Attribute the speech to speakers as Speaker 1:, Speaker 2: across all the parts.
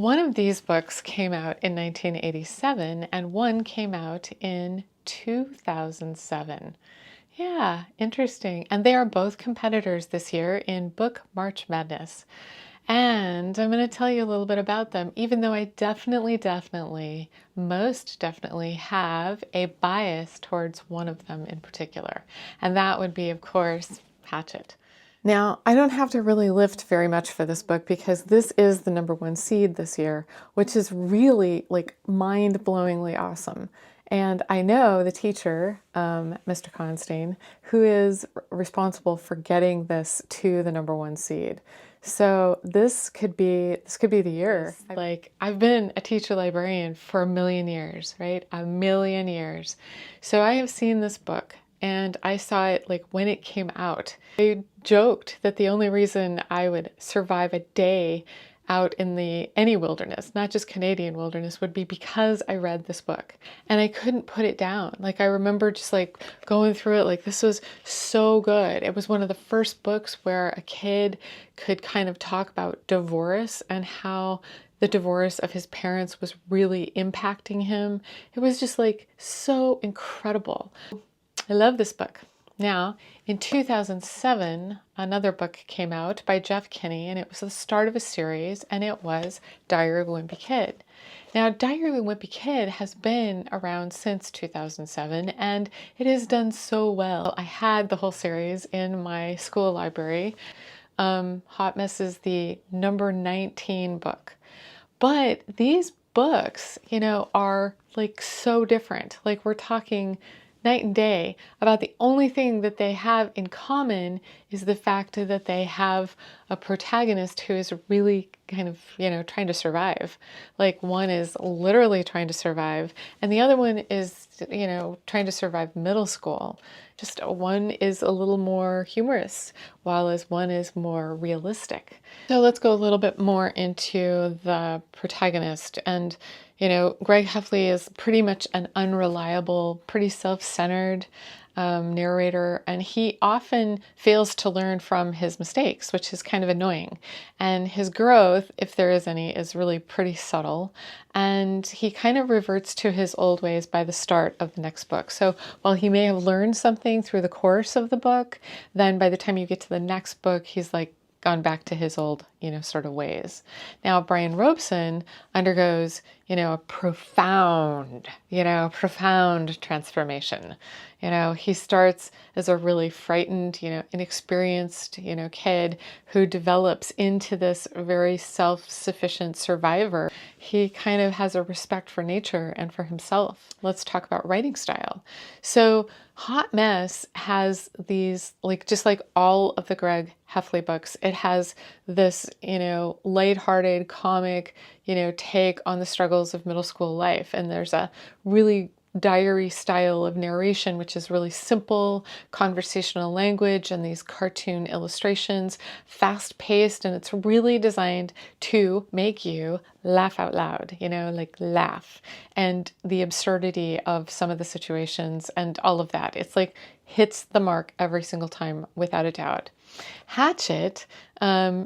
Speaker 1: one of these books came out in 1987 and one came out in 2007. Yeah, interesting. And they are both competitors this year in Book March Madness. And I'm going to tell you a little bit about them, even though I most definitely have a bias towards one of them in particular. And that would be, of course, Hatchet. Now, I don't have to really lift very much for this book because this is the #1 seed this year, which is really like mind-blowingly awesome. And I know the teacher, Mr. Constein, who is responsible for getting this to the #1 seed. So this could be the year. Like, I've been a teacher librarian for a million years, right? A million years. So I have seen this book. And I saw it like when it came out. I joked that the only reason I would survive a day out in any wilderness, not just Canadian wilderness, would be because I read this book. And I couldn't put it down. Like, I remember just like going through it, like, this was so good. It was one of the first books where a kid could kind of talk about divorce and how the divorce of his parents was really impacting him. It was just like so incredible. I love this book. Now, in 2007, another book came out by Jeff Kinney, and it was the start of a series, and it was Diary of a Wimpy Kid. Now, Diary of a Wimpy Kid has been around since 2007, and it has done so well. I had the whole series in my school library. Hot Mess is the #19 book. But these books, you know, are like so different. Like, we're talking night and day. About the only thing that they have in common is the fact that they have a protagonist who is really kind of, you know, trying to survive. Like, one is literally trying to survive, and the other one is, you know, trying to survive middle school. Just one is a little more humorous, while as one is more realistic. So let's go a little bit more into the protagonist. And you know, Greg Heffley is pretty much an unreliable, pretty self-centered narrator, and he often fails to learn from his mistakes, which is kind of annoying. And his growth, if there is any, is really pretty subtle, and he kind of reverts to his old ways by the start of the next book. So while he may have learned something through the course of the book, then by the time you get to the next book, he's like gone back to his old, you know, sort of ways. Now, Brian Robeson undergoes, you know, a profound transformation. You know, he starts as a really frightened, you know, inexperienced, you know, kid who develops into this very self-sufficient survivor. He kind of has a respect for nature and for himself. Let's talk about writing style. So Hot Mess has these, like, just like all of the Greg Heffley books, it has this, you know, lighthearted comic, you know, take on the struggles of middle school life. And there's a really diary style of narration, which is really simple conversational language and these cartoon illustrations, fast-paced, and it's really designed to make you laugh out loud, you know, like laugh, and the absurdity of some of the situations and all of that. It's like hits the mark every single time without a doubt. Hatchet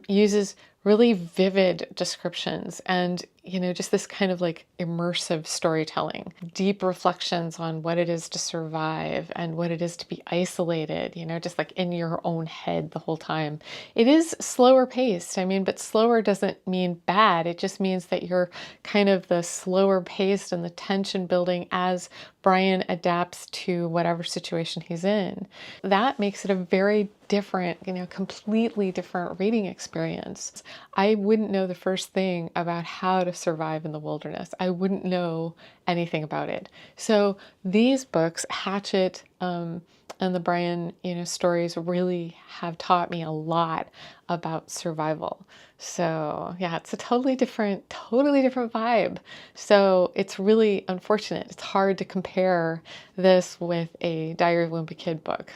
Speaker 1: uses really vivid descriptions and, you know, just this kind of like immersive storytelling, deep reflections on what it is to survive and what it is to be isolated, you know, just like in your own head the whole time. It is slower paced, I mean, but slower doesn't mean bad. It just means that you're kind of the slower paced and the tension building as Brian adapts to whatever situation he's in. That makes it a very different, you know, completely different reading experience. I wouldn't know the first thing about how to survive in the wilderness. I wouldn't know anything about it. So these books, Hatchet, and the Brian, you know, stories really have taught me a lot about survival. So yeah, it's a totally different vibe. So it's really unfortunate. It's hard to compare this with a Diary of a Wimpy Kid book.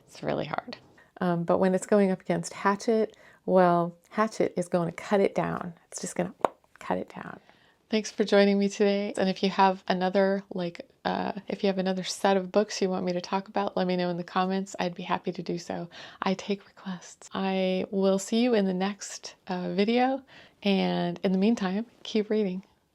Speaker 1: It's really hard. But when it's going up against Hatchet, well, Hatchet is going to cut it down. It's just going to cut it down. Thanks for joining me today. And if you have another like if you have another set of books you want me to talk about, let me know in the comments. I'd be happy to do so. I take requests. I will see you in the next video, and in the meantime, keep reading.